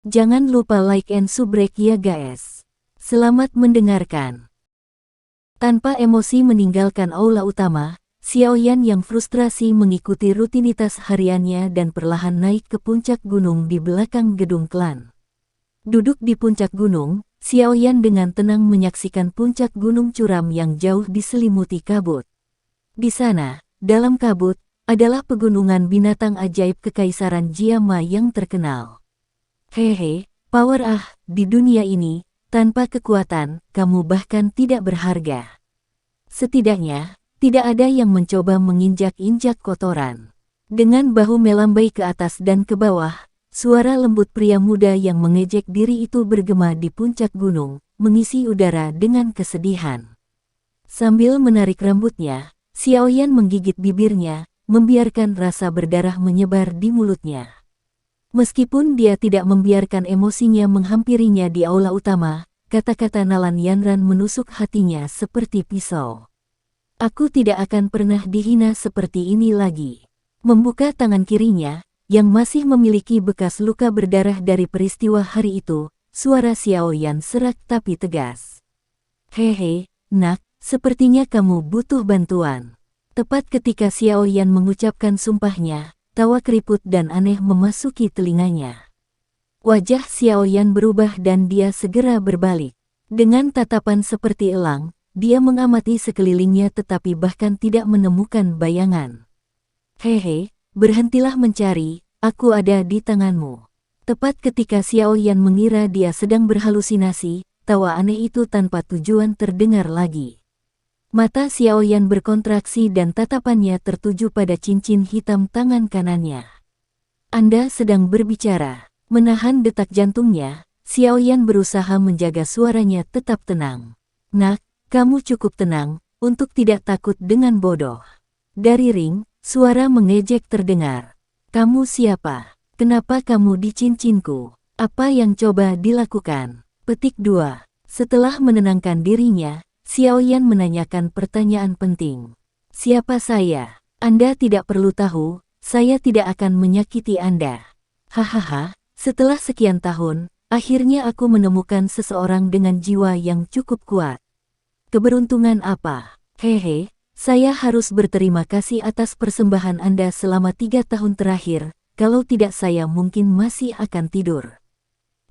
Jangan lupa like and subscribe ya guys. Selamat mendengarkan. Tanpa emosi meninggalkan aula utama, Xiaoyan yang frustrasi mengikuti rutinitas hariannya dan perlahan naik ke puncak gunung di belakang gedung klan. Duduk di puncak gunung, Xiaoyan dengan tenang menyaksikan puncak gunung curam yang jauh diselimuti kabut. Di sana, dalam kabut, adalah pegunungan binatang ajaib Kekaisaran Jiama yang terkenal. Hehe, power di dunia ini, tanpa kekuatan, kamu bahkan tidak berharga. Setidaknya, tidak ada yang mencoba menginjak-injak kotoran. Dengan bahu melambai ke atas dan ke bawah, suara lembut pria muda yang mengejek diri itu bergema di puncak gunung, mengisi udara dengan kesedihan. Sambil menarik rambutnya, Xiaoyan menggigit bibirnya, membiarkan rasa berdarah menyebar di mulutnya. Meskipun dia tidak membiarkan emosinya menghampirinya di aula utama, kata-kata Nalan Yanran menusuk hatinya seperti pisau. Aku tidak akan pernah dihina seperti ini lagi. Membuka tangan kirinya, yang masih memiliki bekas luka berdarah dari peristiwa hari itu, suara Xiaoyan serak tapi tegas. Hehe, nak, sepertinya kamu butuh bantuan. Tepat ketika Xiaoyan mengucapkan sumpahnya, tawa keriput dan aneh memasuki telinganya. Wajah Xiaoyan berubah dan dia segera berbalik. Dengan tatapan seperti elang, dia mengamati sekelilingnya tetapi bahkan tidak menemukan bayangan. Hehe, berhentilah mencari, aku ada di tanganmu. Tepat ketika Xiaoyan mengira dia sedang berhalusinasi, tawa aneh itu tanpa tujuan terdengar lagi. Mata Xiaoyan berkontraksi dan tatapannya tertuju pada cincin hitam tangan kanannya. Anda sedang berbicara. Menahan detak jantungnya, Xiaoyan berusaha menjaga suaranya tetap tenang. Nak, kamu cukup tenang, untuk tidak takut dengan bodoh. Dari ring, suara mengejek terdengar. Kamu siapa? Kenapa kamu di cincinku? Apa yang coba dilakukan? Petik 2. Setelah menenangkan dirinya, Xiaoyan menanyakan pertanyaan penting. Siapa saya? Anda tidak perlu tahu, saya tidak akan menyakiti Anda. Hahaha, setelah sekian tahun, akhirnya aku menemukan seseorang dengan jiwa yang cukup kuat. Keberuntungan apa? Hehe, saya harus berterima kasih atas persembahan Anda selama 3 tahun terakhir, kalau tidak saya mungkin masih akan tidur.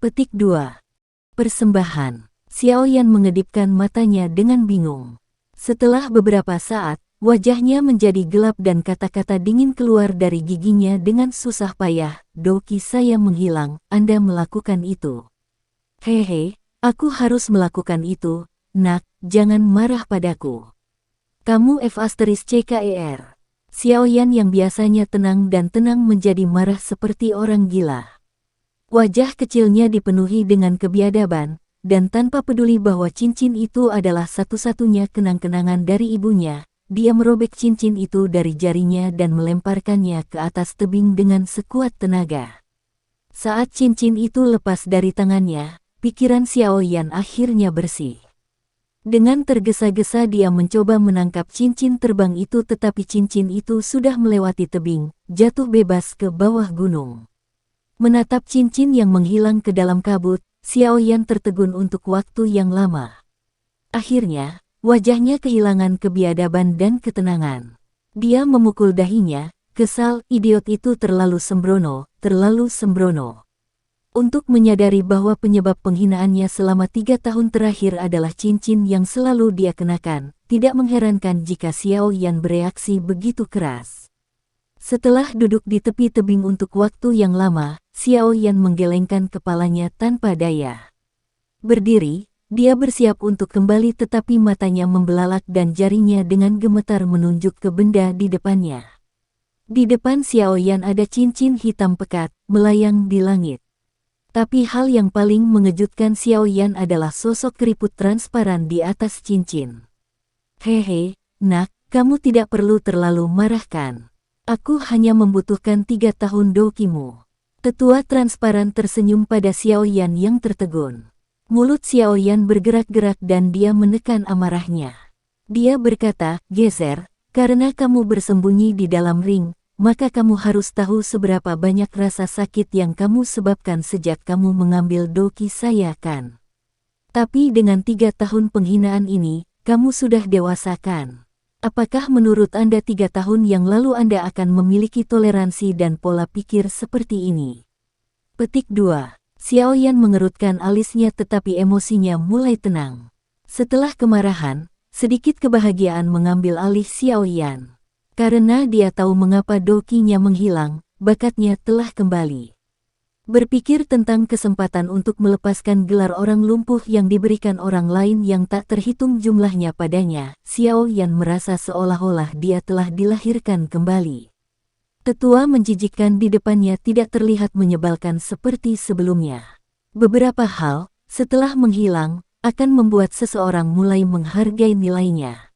Petik 2. Persembahan. Xiaoyan mengedipkan matanya dengan bingung. Setelah beberapa saat, wajahnya menjadi gelap dan kata-kata dingin keluar dari giginya dengan susah payah. Doki saya menghilang, Anda melakukan itu. Hehe, aku harus melakukan itu, nak, jangan marah padaku. Kamu CKER. Xiaoyan yang biasanya tenang dan tenang menjadi marah seperti orang gila. Wajah kecilnya dipenuhi dengan kebiadaban, dan tanpa peduli bahwa cincin itu adalah satu-satunya kenang-kenangan dari ibunya, dia merobek cincin itu dari jarinya dan melemparkannya ke atas tebing dengan sekuat tenaga. Saat cincin itu lepas dari tangannya, pikiran Xiaoyan akhirnya bersih. Dengan tergesa-gesa dia mencoba menangkap cincin terbang itu tetapi cincin itu sudah melewati tebing, jatuh bebas ke bawah gunung. Menatap cincin yang menghilang ke dalam kabut, Xiaoyan tertegun untuk waktu yang lama. Akhirnya, wajahnya kehilangan kebiadaban dan ketenangan. Dia memukul dahinya, kesal, idiot itu terlalu sembrono, terlalu sembrono. Untuk menyadari bahwa penyebab penghinaannya selama 3 tahun terakhir adalah cincin yang selalu dia kenakan, tidak mengherankan jika Xiaoyan bereaksi begitu keras. Setelah duduk di tepi tebing untuk waktu yang lama, Xiaoyan menggelengkan kepalanya tanpa daya. Berdiri, dia bersiap untuk kembali tetapi matanya membelalak dan jarinya dengan gemetar menunjuk ke benda di depannya. Di depan Xiaoyan ada cincin hitam pekat, melayang di langit. Tapi hal yang paling mengejutkan Xiaoyan adalah sosok keriput transparan di atas cincin. Hehe, nak, kamu tidak perlu terlalu marahkan. Aku hanya membutuhkan 3 tahun dokimu. Tetua transparan tersenyum pada Xiaoyan yang tertegun. Mulut Xiaoyan bergerak-gerak dan dia menekan amarahnya. Dia berkata, geser, karena kamu bersembunyi di dalam ring, maka kamu harus tahu seberapa banyak rasa sakit yang kamu sebabkan sejak kamu mengambil doki saya kan. Tapi dengan 3 tahun penghinaan ini, kamu sudah dewasa kan? Apakah menurut Anda 3 tahun yang lalu Anda akan memiliki toleransi dan pola pikir seperti ini? Petik 2. Xiaoyan mengerutkan alisnya tetapi emosinya mulai tenang. Setelah kemarahan, sedikit kebahagiaan mengambil alih Xiaoyan. Karena dia tahu mengapa dokinya menghilang, bakatnya telah kembali. Berpikir tentang kesempatan untuk melepaskan gelar orang lumpuh yang diberikan orang lain yang tak terhitung jumlahnya padanya, Xiaoyan merasa seolah-olah dia telah dilahirkan kembali. Tetua menjijikkan di depannya tidak terlihat menyebalkan seperti sebelumnya. Beberapa hal, setelah menghilang, akan membuat seseorang mulai menghargai nilainya.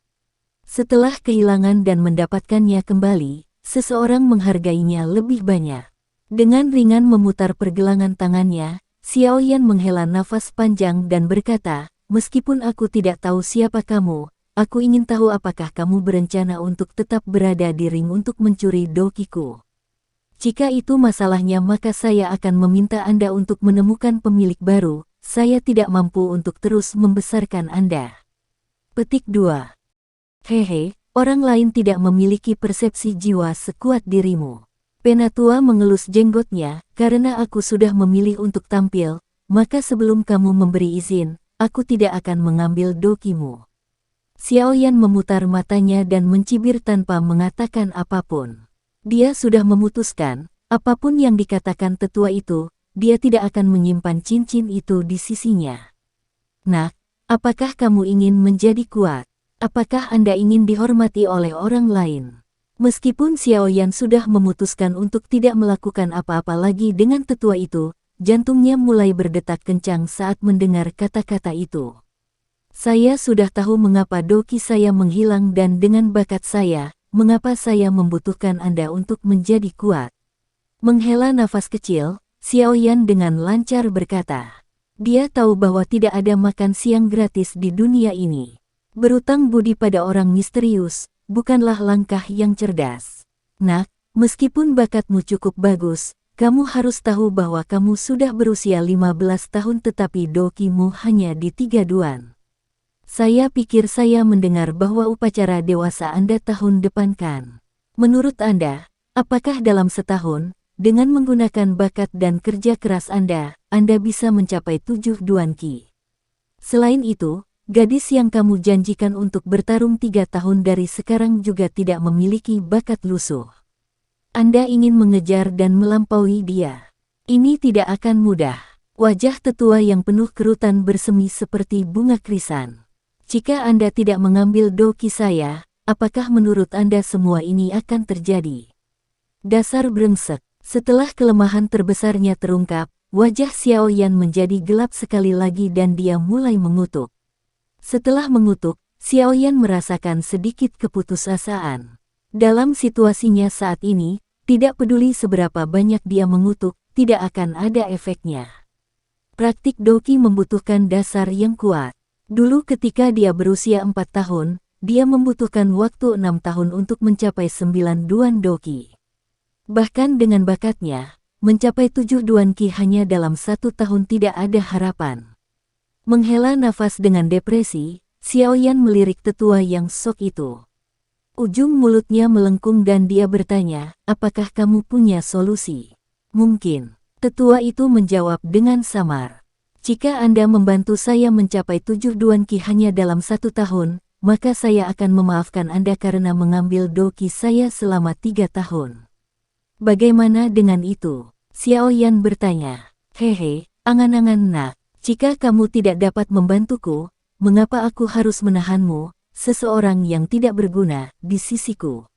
Setelah kehilangan dan mendapatkannya kembali, seseorang menghargainya lebih banyak. Dengan ringan memutar pergelangan tangannya, Xiaoyan menghela nafas panjang dan berkata, "Meskipun aku tidak tahu siapa kamu, aku ingin tahu apakah kamu berencana untuk tetap berada di ring untuk mencuri dokiku. Jika itu masalahnya maka saya akan meminta Anda untuk menemukan pemilik baru, saya tidak mampu untuk terus membesarkan Anda." Petik 2. Hehe, orang lain tidak memiliki persepsi jiwa sekuat dirimu. Penatua mengelus jenggotnya, karena aku sudah memilih untuk tampil, maka sebelum kamu memberi izin, aku tidak akan mengambil dokimu. Xiaoyan memutar matanya dan mencibir tanpa mengatakan apapun. Dia sudah memutuskan, apapun yang dikatakan tetua itu, dia tidak akan menyimpan cincin itu di sisinya. Nak, apakah kamu ingin menjadi kuat? Apakah Anda ingin dihormati oleh orang lain? Meskipun Xiaoyan sudah memutuskan untuk tidak melakukan apa-apa lagi dengan tetua itu, jantungnya mulai berdetak kencang saat mendengar kata-kata itu. Saya sudah tahu mengapa doki saya menghilang dan dengan bakat saya, mengapa saya membutuhkan Anda untuk menjadi kuat. Menghela nafas kecil, Xiaoyan dengan lancar berkata. Dia tahu bahwa tidak ada makan siang gratis di dunia ini. Berutang budi pada orang misterius, bukanlah langkah yang cerdas. Nak, meskipun bakatmu cukup bagus, kamu harus tahu bahwa kamu sudah berusia 15 tahun tetapi dokimu hanya di 3 duan. Saya pikir saya mendengar bahwa upacara dewasa Anda tahun depan kan. Menurut Anda, apakah dalam setahun, dengan menggunakan bakat dan kerja keras Anda bisa mencapai 7 duan ki? Selain itu, gadis yang kamu janjikan untuk bertarung 3 tahun dari sekarang juga tidak memiliki bakat lusuh. Anda ingin mengejar dan melampaui dia. Ini tidak akan mudah. Wajah tetua yang penuh kerutan bersemi seperti bunga krisan. Jika Anda tidak mengambil doki saya, apakah menurut Anda semua ini akan terjadi? Dasar brengsek. Setelah kelemahan terbesarnya terungkap, wajah Xiaoyan menjadi gelap sekali lagi dan dia mulai mengutuk. Setelah mengutuk, Xiaoyan merasakan sedikit keputusasaan. Dalam situasinya saat ini, tidak peduli seberapa banyak dia mengutuk, tidak akan ada efeknya. Praktik doki membutuhkan dasar yang kuat. Dulu ketika dia berusia 4 tahun, dia membutuhkan waktu 6 tahun untuk mencapai 9 duan doki. Bahkan dengan bakatnya, mencapai 7 duan ki hanya dalam 1 tahun tidak ada harapan. Menghela nafas dengan depresi, Xiaoyan melirik tetua yang sok itu. Ujung mulutnya melengkung dan dia bertanya, apakah kamu punya solusi? Mungkin. Tetua itu menjawab dengan samar. Jika Anda membantu saya mencapai 7 duan ki hanya dalam 1 tahun, maka saya akan memaafkan Anda karena mengambil doki saya selama 3 tahun. Bagaimana dengan itu? Xiaoyan bertanya. Hehe, angan-angan nak. Jika kamu tidak dapat membantuku, mengapa aku harus menahanmu, seseorang yang tidak berguna, di sisiku?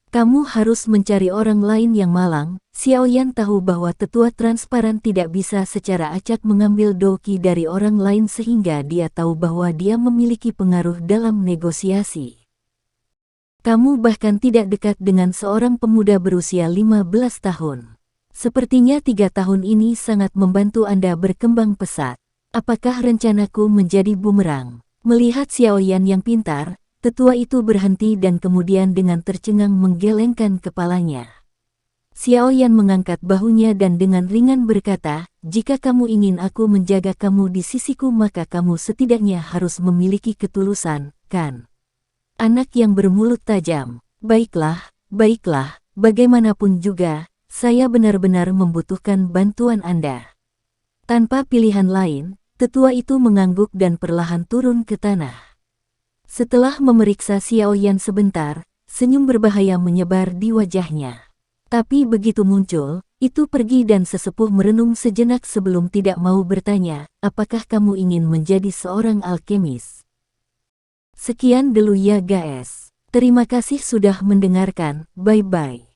Kamu harus mencari orang lain yang malang. Xiaoyan tahu bahwa tetua transparan tidak bisa secara acak mengambil doki dari orang lain sehingga dia tahu bahwa dia memiliki pengaruh dalam negosiasi. Kamu bahkan tidak dekat dengan seorang pemuda berusia 15 tahun. Sepertinya 3 tahun ini sangat membantu Anda berkembang pesat. Apakah rencanaku menjadi bumerang? Melihat Xiaoyan yang pintar, tetua itu berhenti dan kemudian dengan tercengang menggelengkan kepalanya. Xiao Yan mengangkat bahunya dan dengan ringan berkata, jika kamu ingin aku menjaga kamu di sisiku maka kamu setidaknya harus memiliki ketulusan, kan? Anak yang bermulut tajam. Baiklah, baiklah, bagaimanapun juga, saya benar-benar membutuhkan bantuan Anda. Tanpa pilihan lain, tetua itu mengangguk dan perlahan turun ke tanah. Setelah memeriksa Xiao Yan sebentar, senyum berbahaya menyebar di wajahnya. Tapi begitu muncul, itu pergi dan sesepuh merenung sejenak sebelum tidak mau bertanya, apakah kamu ingin menjadi seorang alkemis? Sekian dulu ya guys. Terima kasih sudah mendengarkan, bye-bye.